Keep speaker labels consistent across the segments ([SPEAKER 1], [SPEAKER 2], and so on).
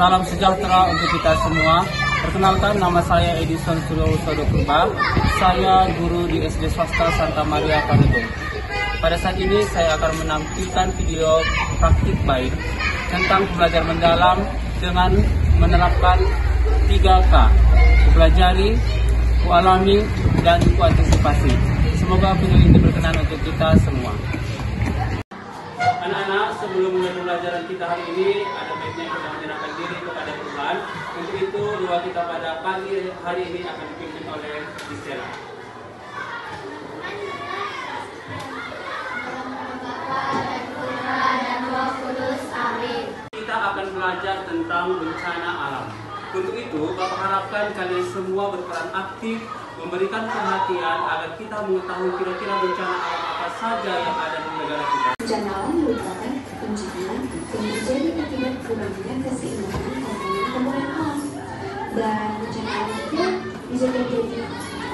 [SPEAKER 1] Salam sejahtera untuk kita semua. Perkenalkan, nama saya Edison Sulowosodo Purba. Saya guru di SD Swasta Santa Maria Panegong. Pada saat ini saya akan menampilkan video praktik baik tentang belajar mendalam dengan menerapkan 3K: kupelajari, kualami, dan kuantisipasi. Semoga video ini berkenan untuk kita semua. Anak-anak, sebelum mulai pembelajaran kita hari ini, ada baiknya kita menyerahkan diri kepada Tuhan. Untuk itu, doa kita pada pagi hari ini akan dipimpin oleh Gisela. Kita akan belajar tentang bencana alam. Untuk itu, Bapak harapkan kalian semua berperan aktif, memberikan perhatian agar kita mengetahui kira-kira bencana alam apa saja yang ada di negara kita.
[SPEAKER 2] Bencana alam merupakan bencana yang terjadi akibat kurangnya keseimbangan komponen alam. Dan bencana alam itu bisa terjadi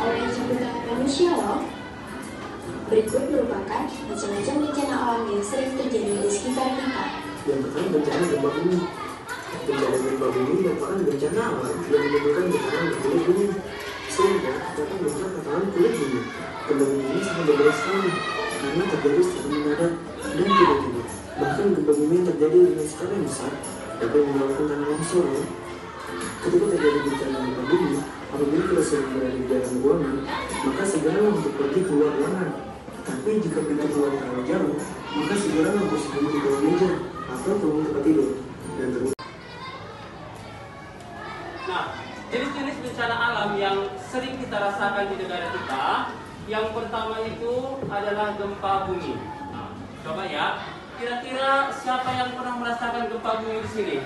[SPEAKER 2] oleh campur tangan manusia loh. Berikut merupakan macam-macam bencana alam yang sering terjadi di sekitar kita.
[SPEAKER 3] Yang pertama, bencana gempa bumi. Bencana gempa bumi merupakan bencana alam yang menimbulkan getaran di kulit bumi, sehingga akan merusak tatanan kulit bumi. Gempa bumi ini sangat berbahaya sekali karena terjadi secara mendadak dan tiba-tiba. Bahkan gempa bumi yang terjadi dengan skala yang besar dapat menyebabkan tanah longsor. Ketika terjadi bencana gempa bumi, apabila kita sedang berada di dalam ruangan, maka segeralah untuk pergi keluar ruangan. Tapi jika pintu keluar terlalu jauh, maka segeralah bersembunyi di bawah meja atau turun tempat tidur. Dan terus.
[SPEAKER 1] Nah, jenis-jenis bencana alam yang sering kita rasakan di negara kita, yang pertama itu adalah gempa bumi. Nah, coba ya, kira-kira siapa yang pernah merasakan gempa bumi di sini?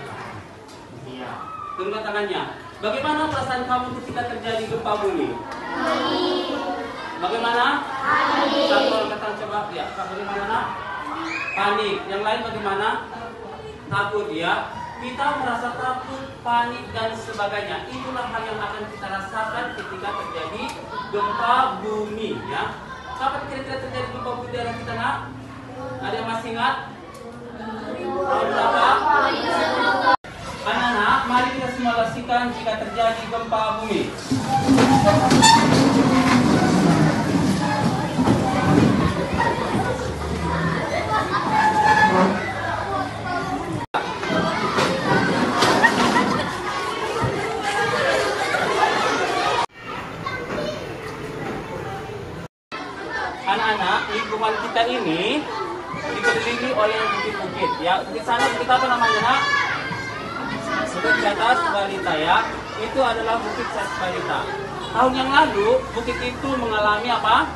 [SPEAKER 1] Iya, turunkan tangannya. Bagaimana perasaan kamu ketika terjadi gempa bumi? Bagaimana? Panik. Satu orang kata coba ya, bagaimana? Panik. Yang lain bagaimana? Takut ya. Kita merasa takut, panik dan sebagainya. Itulah hal yang akan kita rasakan ketika terjadi gempa bumi ya. Kapan kira-kira terjadi gempa bumi di daerah kita, nak? Ada yang masih ingat? Tahun berapa? Anak-anak, mari kita simulasikan jika terjadi gempa bumi. Anak-anak, lingkungan kita ini dikelilingi oleh bukit-bukit ya. Di sana bukit apa namanya, nak? Bukit Atas Balita ya. Itu adalah Bukit Balita. Tahun yang lalu bukit itu mengalami apa?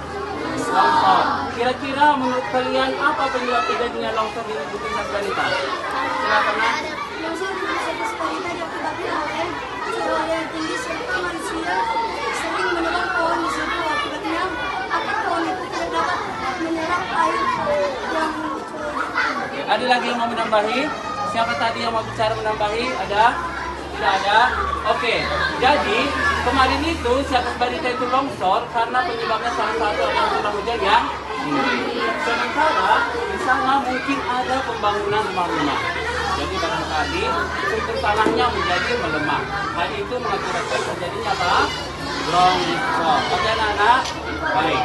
[SPEAKER 1] Longsor. Kira-kira menurut kalian apa penyebab terjadinya longsor di Bukit Balita? Silakan, nak.
[SPEAKER 4] Longsor di Bukit Balita diakibatkan oleh suhu yang tinggi serta manusia sering menebang pohon di situ. Akibatnya akar pohon itu tidak dapat menyerap air yang
[SPEAKER 1] Ada lagi yang mau menambahi? Siapa tadi yang mau bicara menambahi? Ada? Tidak ada? Oke. Jadi kemarin itu Bukit Balita itu longsor karena penyebabnya salah satu adalah curah hujan yang tinggi. Sementara di sana mungkin ada pembangunan rumah-rumah. Jadi barangkali struktur tanahnya menjadi melemah. Hal itu mengakibatkan terjadinya apa? Longsor. Oke, anak-anak? Baik.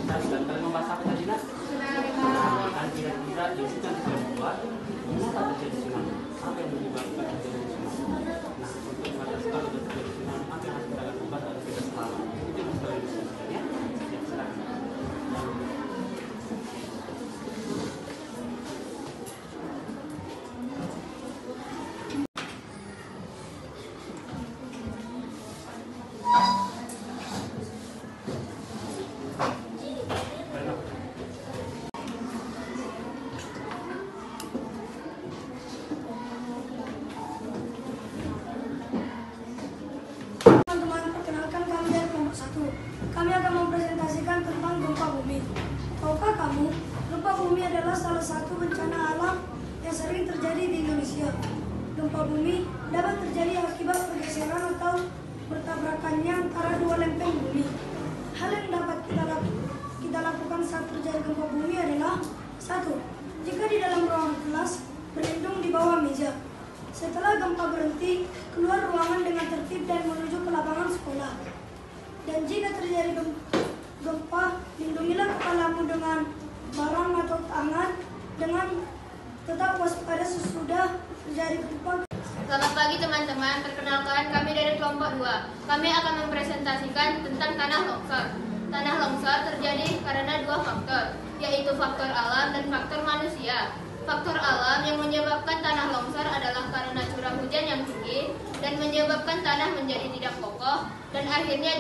[SPEAKER 1] Dan membahas apa tadi, nak? Kira-kira di situ kita buat mengapa terjadi tsunami? Apa yang menyebabkan terjadi tsunami? Nah, untuk pada sekali terjadi tsunami, apa yang harus kita lakukan agar kita selamat? Itu yang harus kita diskusikan ya. Ya, silakan.
[SPEAKER 4] Kami akan mempresentasikan tentang gempa bumi. Tahukah kamu, gempa bumi adalah salah satu bencana alam yang sering terjadi di Indonesia. Gempa bumi dapat terjadi akibat pergeseran atau bertabrakannya antara dua lempeng bumi. Hal yang dapat kita lakukan saat terjadi gempa bumi adalah: 1. Jika di dalam ruangan kelas, berlindung di bawah meja. Setelah tanpa berhenti keluar ruangan dengan tertib dan menuju ke lapangan sekolah. Dan jika terjadi gempa, lindungilah kepalamu dengan barang atau tangan dengan tetap waspada sesudah terjadi gempa.
[SPEAKER 5] Selamat pagi teman-teman, perkenalkan kami dari kelompok 2. Kami akan mempresentasikan tentang tanah longsor. Tanah longsor terjadi karena dua faktor, yaitu faktor alam dan faktor manusia. Faktor alam yang menyebabkan tanah longsor adalah karena curah hujan yang tinggi dan menyebabkan tanah menjadi tidak kokoh dan akhirnya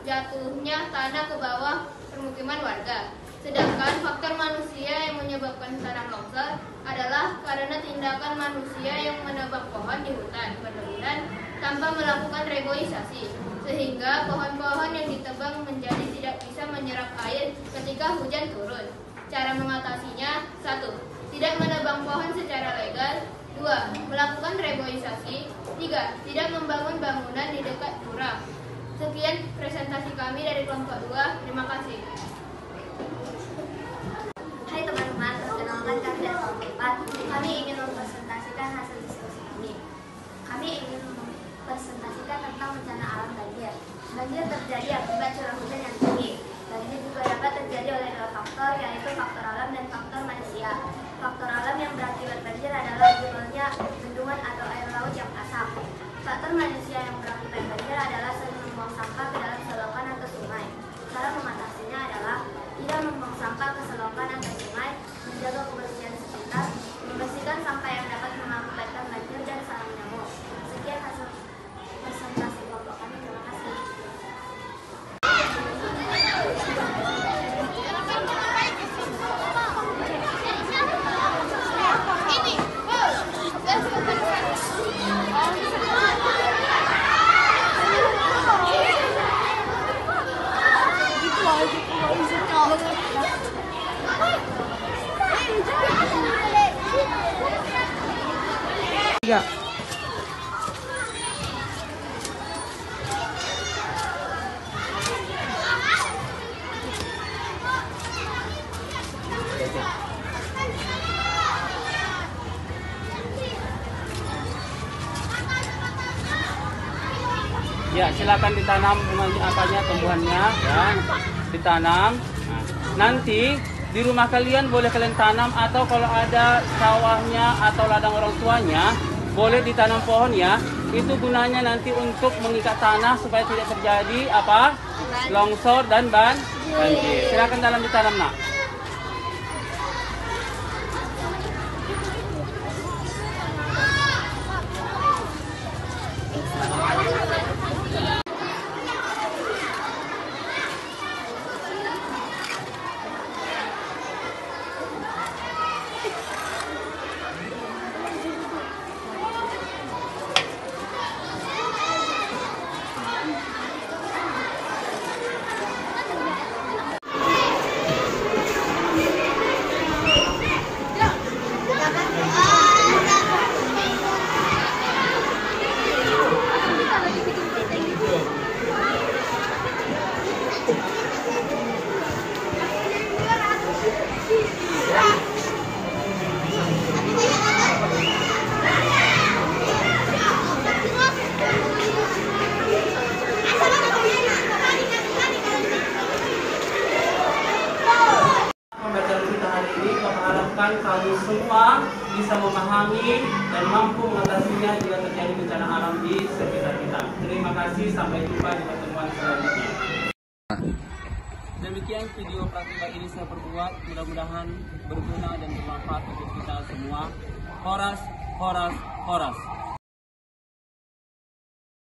[SPEAKER 5] jatuhnya tanah ke bawah permukiman warga. Sedangkan faktor manusia yang menyebabkan tanah longsor adalah karena tindakan manusia yang menebang pohon di hutan berlebihan tanpa melakukan reboisasi, sehingga pohon-pohon yang ditebang menjadi tidak bisa menyerap air ketika hujan turun. Cara mengatasinya: 1. Tidak menebang pohon secara legal. 2. Melakukan reboisasi. 3. Tidak membangun bangunan di dekat jurang. Sekian presentasi kami dari kelompok 2. Terima kasih.
[SPEAKER 6] Hai teman-teman, perkenalkan kami dari kelompok 4. Kami ingin mempresentasikan hasil diskusi kami. Kami ingin mempresentasikan tentang bencana alam banjir. Banjir terjadi akibat curah hujan yang tinggi. Banjir juga dapat terjadi oleh dua faktor, yaitu faktor alam dan faktor manusia. Faktor alam yang berakibat banjir adalah jebolnya bendungan atau air laut yang pasang. Faktor manusia yang berakibat banjir adalah sering membuang sampah ke dalam selokan atau sungai. Cara mengatasinya adalah tidak membuang sampah ke selokan atau sungai, menjaga kebersihan sekitar, membersihkan sampah yang dapat mengakibatkan banjir dan sarang nyamuk. Sekian hasil presentasi kelompok kami. Terima kasih.
[SPEAKER 1] Ya. Ya, silakan ditanam tumbuhannya ya. Ditanam. Nah, nanti di rumah kalian boleh kalian tanam, atau kalau ada sawahnya atau ladang orang tuanya boleh ditanam pohon ya. Itu gunanya nanti untuk mengikat tanah supaya tidak terjadi longsor dan banjir. Silakan dalam ditanam, nak. Kamu semua bisa memahami dan mampu mengatasinya jika terjadi bencana alam di sekitar kita. Terima kasih, sampai jumpa di pertemuan selanjutnya. Demikian video praktika ini saya perbuat, mudah-mudahan berguna dan bermanfaat untuk kita semua. Horas, horas, horas.